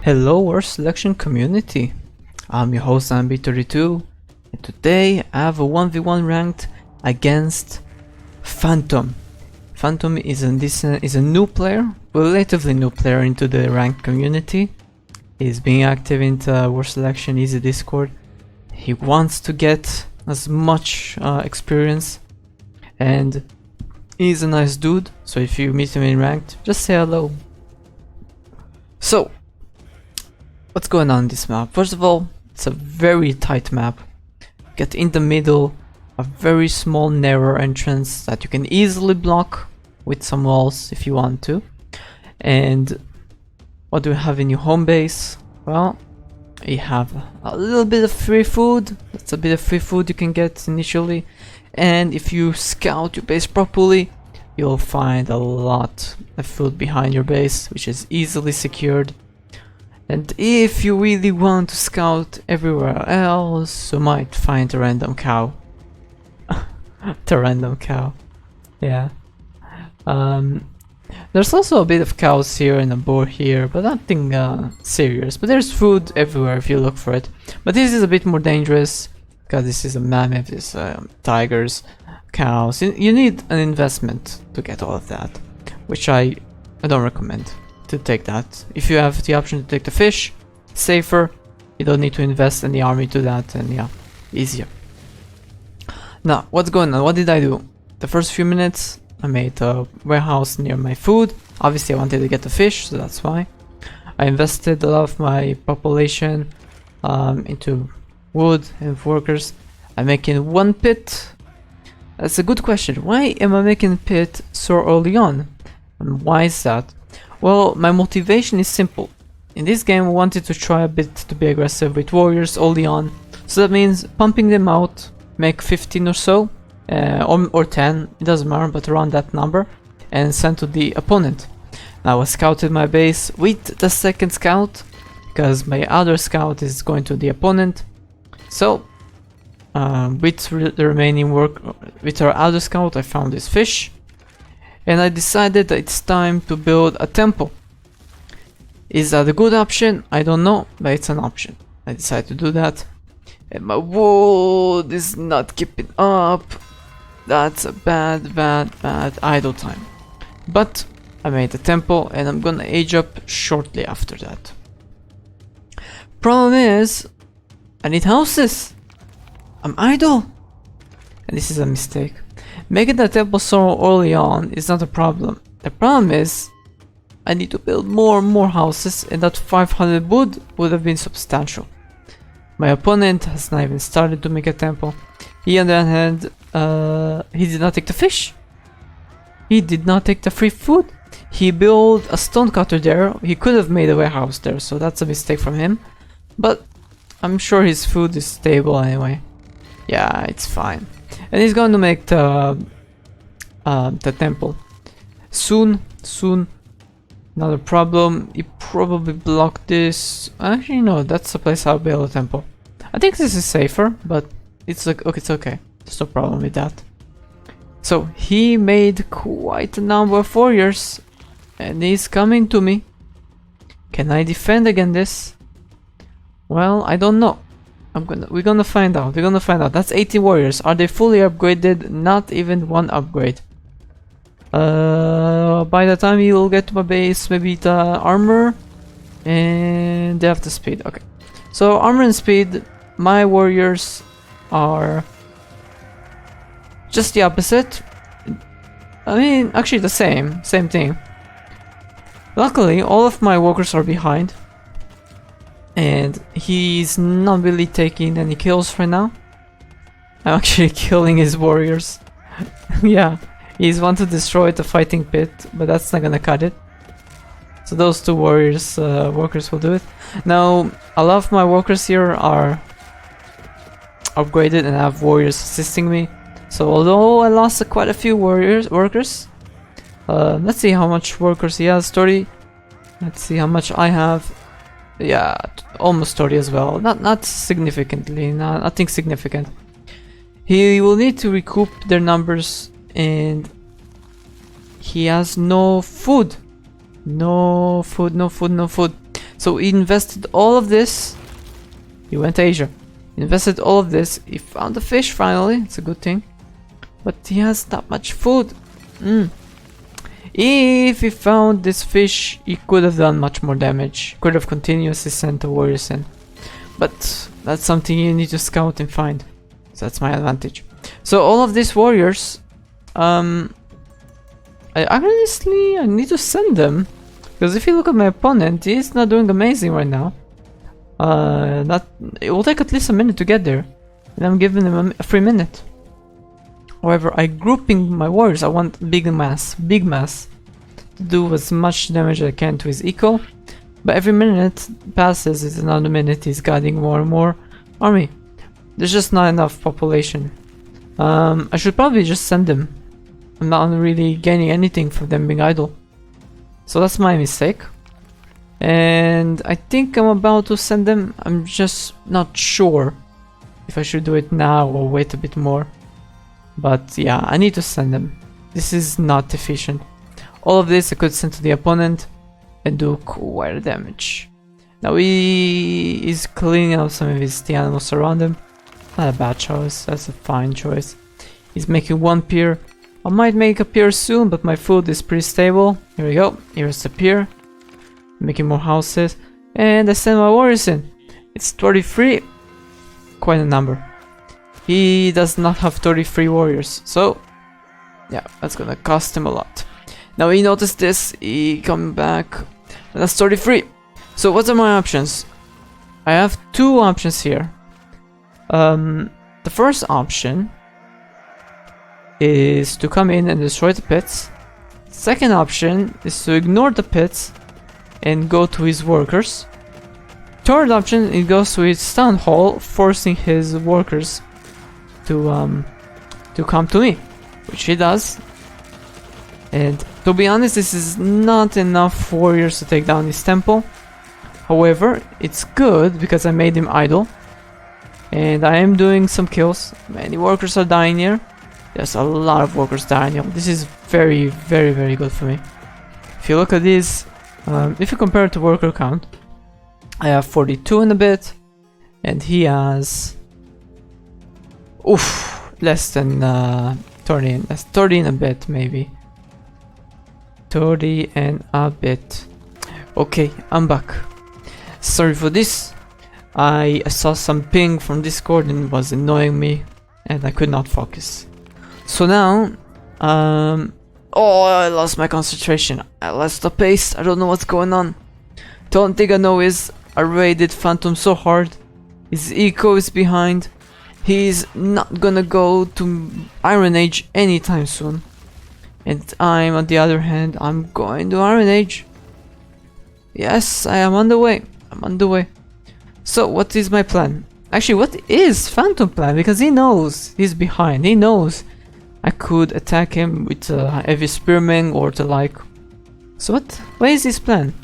Hello World Selection community, I'm your host Ambi32 and today I have a 1v1 ranked against Phantom. Phantom is a new player, relatively new player into the ranked community. He's being active into World Selection Easy Discord. He wants to get as much experience and he's a nice dude, so if you meet him in ranked, just say hello. So, what's going on in this map? First of all, it's a very tight map. Get in the middle, a very small narrow entrance that you can easily block with some walls if you want to. And what do we have in your home base? Well, you have a little bit of free food. That's a bit of free food you can get initially. And if you scout your base properly, you'll find a lot of food behind your base, which is easily secured. And if you really want to scout everywhere else, you might find a random cow. The random cow. Yeah. There's also a bit of cows here and a boar here, but nothing serious. But there's food everywhere if you look for it. But this is a bit more dangerous, because this is a mammoth, this tigers, cows. You need an investment to get all of that, which I don't recommend to take that. If you have the option to take the fish, safer. You don't need to invest in the army to that, and yeah, easier. Now, what's going on? What did I do? The first few minutes, I made a warehouse near my food. Obviously, I wanted to get the fish, so that's why. I invested a lot of my population into wood and workers. I'm making one pit. That's a good question. Why am I making pit so early on? And why is that? Well, my motivation is simple. In this game I wanted to try a bit to be aggressive with warriors early on. So that means pumping them out, make 15 or so, or 10, it doesn't matter, but around that number, and send to the opponent. Now I scouted my base with the second scout, because my other scout is going to the opponent. So, with the remaining work, with our other scout, I found this fish. And I decided that it's time to build a temple. Is that a good option? I don't know, but it's an option. I decided to do that. And my wood is not keeping up. That's a bad idle time. But I made a temple and I'm gonna age up shortly after that. Problem is, I need houses. I'm idle. And this is a mistake. Making the temple so early on is not a problem. The problem is, I need to build more and more houses, and that 500 wood would have been substantial. My opponent has not even started to make a temple. He, on the other hand, he did not take the fish. He did not take the free food. He built a stone cutter there. He could have made a warehouse there, so that's a mistake from him. But I'm sure his food is stable anyway. Yeah, it's fine. And he's going to make the temple soon. Not a problem. He probably blocked this. Actually, no, that's the place I'll build a temple. I think this is safer, but it's like, okay, it's okay. There's no problem with that. So he made quite a number of warriors, and he's coming to me. Can I defend against this? Well, I don't know. We're gonna find out. That's 80 warriors. Are they fully upgraded? Not even one upgrade. By the time you will get to my base, maybe the armor and they have the speed. Okay. So armor and speed, my warriors are just the opposite. I mean, actually the same thing. Luckily, all of my workers are behind. And he's not really taking any kills right now. I'm actually killing his warriors. Yeah, he's want to destroy the fighting pit, but that's not gonna cut it. So those two warriors, workers will do it. Now, a lot of my workers here are upgraded and have warriors assisting me. So although I lost quite a few workers, let's see how much workers he has. 30. Let's see how much I have. Yeah, almost 30 as well. Not significantly, nothing significant. He will need to recoup their numbers, and he has no food. So So he invested all of this. He went to Asia. He invested all of this. He found the fish finally. It's a good thing. But he has not much food. If he found this fish, he could have done much more damage. Could have continuously sent the warriors in. But that's something you need to scout and find. So that's my advantage. So all of these warriors, I need to send them. Because if you look at my opponent, he's not doing amazing right now. It will take at least a minute to get there. And I'm giving them a free minute. However, I grouping my warriors. I want big mass, to do as much damage as I can to his eco. But every minute passes, it's another minute. He's gathering more and more army. There's just not enough population. I should probably just send them. I'm not really gaining anything from them being idle. So that's my mistake. And I think I'm about to send them. I'm just not sure if I should do it now or wait a bit more. But yeah, I need to send them. This is not efficient. All of this I could send to the opponent and do quite a damage. Now he is cleaning out some of the animals around him. Not a bad choice, that's a fine choice. He's making one pier. I might make a pier soon, but my food is pretty stable. Here we go, here's the pier. Making more houses. And I send my warriors in. It's 33. Quite a number. He does not have 33 warriors, so yeah, that's gonna cost him a lot. Now he noticed this, he come back, and that's 33. So what are my options? I have two options here. The first option is to come in and destroy the pits. Second option is to ignore the pits and go to his workers. Third option, it goes to his town hall, forcing his workers to come to me, which he does. And to be honest, this is not enough warriors to take down his temple. However, it's good because I made him idle. And I am doing some kills. Many workers are dying here. There's a lot of workers dying here. This is very, very, very good for me. If you look at this, if you compare it to worker count, I have 42 and a bit. And he has... less than 30. That's 30 and a bit, maybe. 30 and a bit. Okay, I'm back. Sorry for this. I saw some ping from Discord and it was annoying me and I could not focus. So now, oh, I lost my concentration. I lost the pace. I don't know what's going on. The only thing I know is I raided Phantom so hard. His eco is behind. He's not gonna go to Iron Age anytime soon. And I'm, on the other hand, I'm going to Iron Age. Yes, I am on the way. I'm on the way. So, what is my plan? Actually, what is Phantom plan? Because he knows he's behind. He knows I could attack him with heavy spearmen or the like. So what is his plan?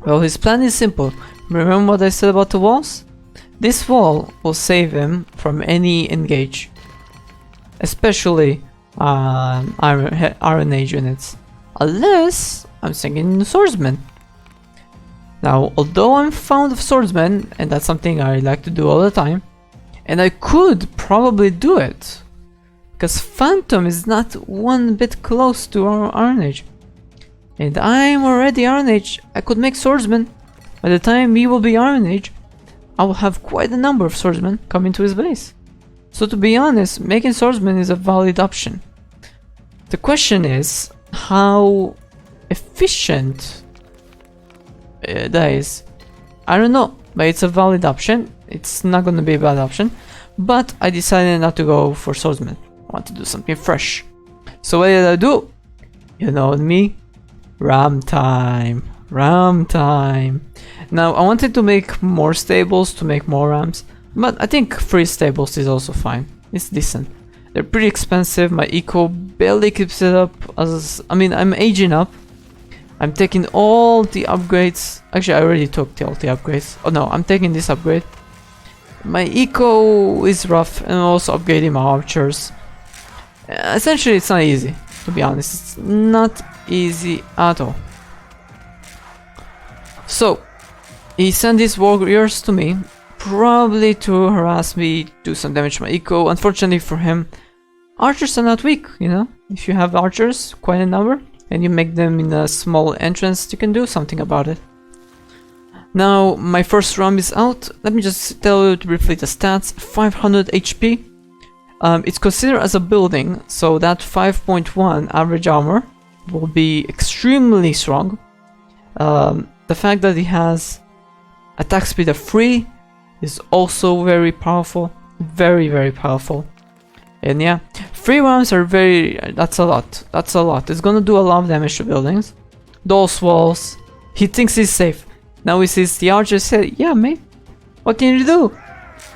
Well, his plan is simple. Remember what I said about the walls? This wall will save him from any engage. Especially Iron Age units. Unless I'm singing swordsman. Now, although I'm fond of swordsmen, and that's something I like to do all the time, and I could probably do it, because Phantom is not one bit close to our Iron Age. And I'm already Iron Age, I could make swordsmen. By the time he will be Iron Age, I will have quite a number of swordsmen coming to his base. So to be honest, making swordsmen is a valid option. The question is, how efficient that is. I don't know, but it's a valid option. It's not gonna be a bad option. But I decided not to go for swordsman. I want to do something fresh. So what did I do? You know me? Ram time. Ram time. Now I wanted to make more stables to make more rams. But I think 3 stables is also fine. It's decent. They're pretty expensive. My eco barely keeps it up. I'm aging up. I'm taking all the upgrades. Actually, I already took all the upgrades. Oh no, I'm taking this upgrade. My eco is rough, and I'm also upgrading my archers. Essentially, it's not easy, to be honest. It's not easy at all. So, he sent his warriors to me, probably to harass me, do some damage to my eco. Unfortunately for him, archers are not weak, you know? If you have archers, quite a number, and you make them in a small entrance, you can do something about it. Now, my first ram is out. Let me just tell you briefly the stats. 500 HP. It's considered as a building, so that 5.1 average armor will be extremely strong. The fact that it has attack speed of 3 is also very powerful. Very, very powerful. And yeah, 3 rounds are that's a lot. That's a lot. It's gonna do a lot of damage to buildings. Those walls. He thinks he's safe. Now he sees the archer say, yeah, mate, what can you do?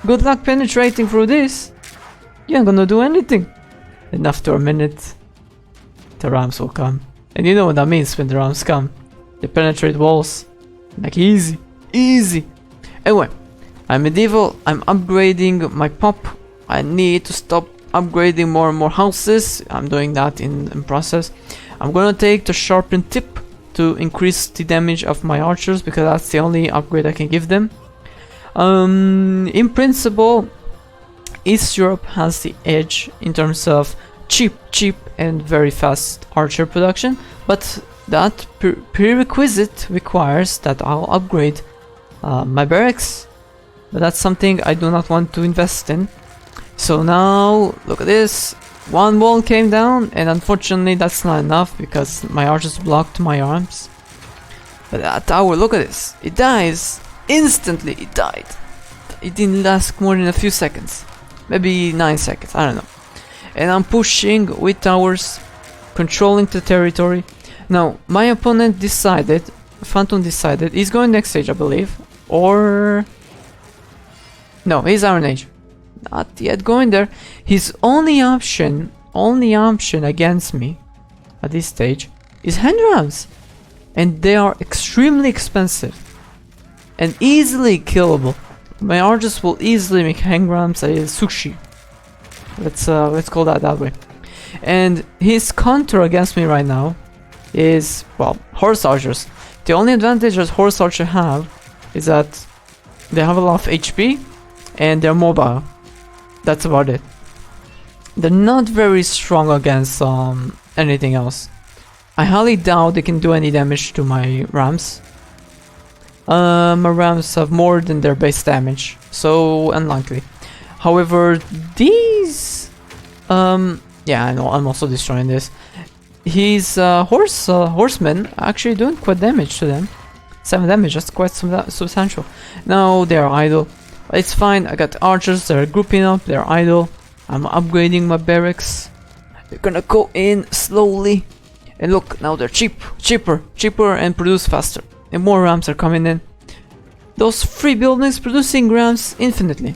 Good luck penetrating through this. You ain't gonna do anything. And after a minute, the rams will come. And you know what that means when the rams come. They penetrate walls. Like easy. Easy. Anyway, I'm medieval. I'm upgrading my pop. I need to stop upgrading more and more houses. I'm doing that in process. I'm gonna take the sharpened tip to increase the damage of my archers, because that's the only upgrade I can give them. In principle, East Europe has the edge in terms of cheap and very fast archer production, but that prerequisite requires that I'll upgrade my barracks, but that's something I do not want to invest in. So now, look at this. One wall came down, and unfortunately that's not enough because my archers blocked my arms. But that tower, look at this. It dies. Instantly it died. It didn't last more than a few seconds. Maybe 9 seconds, I don't know. And I'm pushing with towers, controlling the territory. Now, my opponent decided, Phantom decided, he's going next stage, I believe. Or... no, he's Iron Age. Not yet going there. His only option against me at this stage is hand rams, and they are extremely expensive and easily killable. My archers will easily make hand rams a sushi. Let's call that way. And his counter against me right now is, well, horse archers. The only advantage that horse archers have is that they have a lot of HP and they're mobile. That's about it. They're not very strong against anything else. I highly doubt they can do any damage to my rams. My rams have more than their base damage, so unlikely. However, these... yeah, I know, I'm also destroying this. His horsemen actually doing quite damage to them. 7 damage, that's quite substantial. Now they are idle. It's fine, I got archers, they're grouping up, they're idle. I'm upgrading my barracks. They're gonna go in slowly. And look, now they're cheaper and produce faster. And more rams are coming in. Those 3 buildings producing rams infinitely.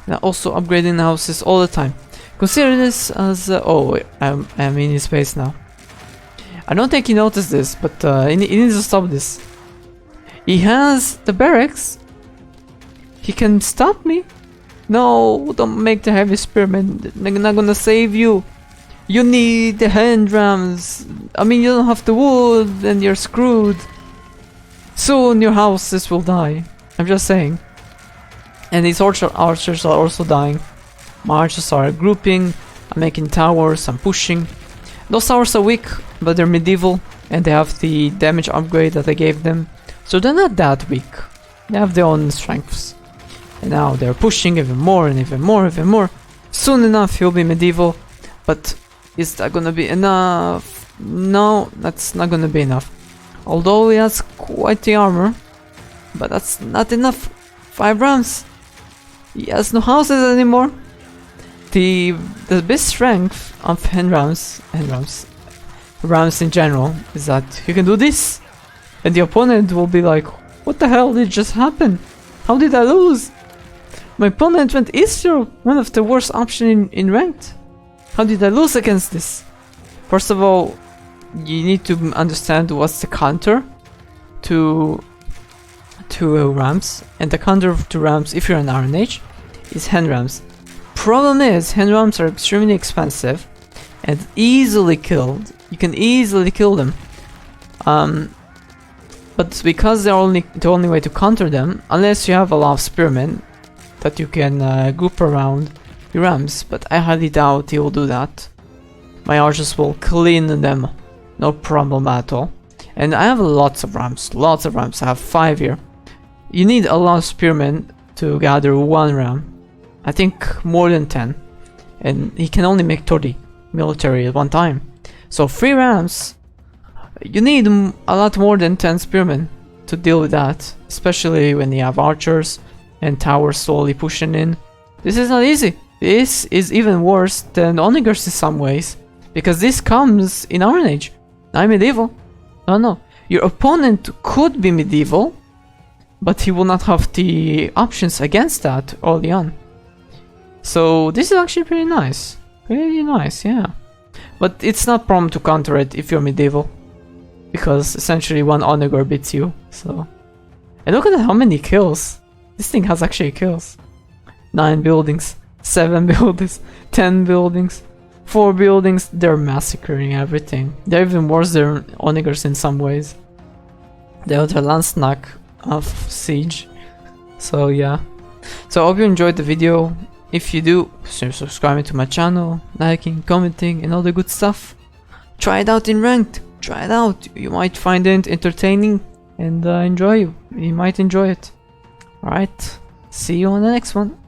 And also upgrading houses all the time. Consider this as... oh, wait, I'm in his space now. I don't think he noticed this, but he needs to stop this. He has the barracks. He can stop me. No, don't make the heavy spearmen. They're not gonna save you. You need the hand rams. I mean, you don't have the wood and you're screwed. Soon your houses will die. I'm just saying. And these archers are also dying. My archers are grouping. I'm making towers. I'm pushing. Those towers are weak, but they're medieval. And they have the damage upgrade that I gave them. So they're not that weak. They have their own strengths. And now they're pushing even more and even more. Soon enough he'll be medieval. But is that gonna be enough? No, that's not gonna be enough. Although he has quite the armor. But that's not enough. 5 rams. He has no houses anymore. The best strength of rams in general, is that you can do this. And the opponent will be like, what the hell did just happen? How did I lose? My opponent went East Europe, one of the worst options in ranked. How did I lose against this? First of all, you need to understand what's the counter to rams, and the counter to rams, if you're an Iron Age, is hand rams. Problem is, hand rams are extremely expensive and easily killed. You can easily kill them. But because they're the only way to counter them, unless you have a lot of spearmen that you can group around your rams, but I highly doubt he will do that. My archers will clean them, no problem at all. And I have lots of rams, I have 5 here. You need a lot of spearmen to gather 1 ram. I think more than 10. And he can only make 30 military at one time. So 3 rams, you need a lot more than 10 spearmen to deal with that. Especially when you have archers and towers slowly pushing in. This is not easy. This is even worse than Onagers in some ways. Because this comes in Iron Age. I'm medieval. No. Your opponent could be medieval, but he will not have the options against that early on. So this is actually pretty nice. Pretty nice, yeah. But it's not problem to counter it if you're medieval. Because essentially one Onager beats you, so... And look at how many kills. This thing has actually kills. 9 buildings, 7 buildings, 10 buildings, 4 buildings. They're massacring everything. They're even worse than Onagers in some ways. They are the Landsnack of Siege. So yeah. So I hope you enjoyed the video. If you do, consider subscribing to my channel, liking, commenting and all the good stuff. Try it out in ranked. Try it out. You might find it entertaining and you might enjoy it. Alright. See you on the next one.